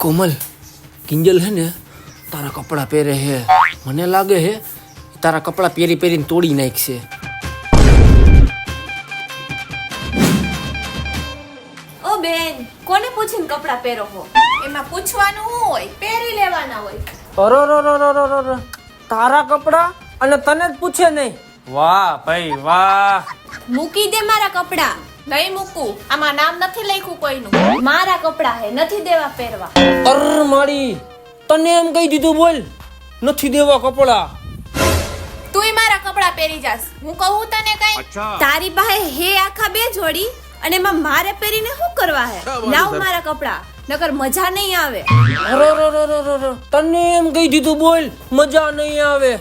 કોમલ, કિંજલ હે ને તારા કપડા પહેરે હે, મને લાગે હે તારા કપડા પહેરી પહેરીને તોડી નાખશે. ઓ બેન, કોને પૂછીને કપડા પહેરો હો? એમાં પૂછવાનું શું હોય? પહેરી લેવાના હોય. અરે તારા કપડા અને તને જ પૂછે નહીં. વાહ ભાઈ વાહ. મૂકી દે મારા કપડા. નહીં મૂકું. આમાં નામ નથી લખ્યું કોઈનું. મારા કપડા હે, નથી દેવા પહેરવા. અર મારી, તને એમ કહી દીધું બોલ, નથી દેવા કપડા. તુંય મારા કપડા પહેરી જાસ. હું કહું તને કઈ? તારી પાસે હે આખા 2 જોડી અને એમાં મારે પહેરીને શું કરવા હે? લાવ મારા કપડા, નકર મજા નહીં આવે. અરે તને એમ કહી દીધું બોલ, મજા નહીં આવે.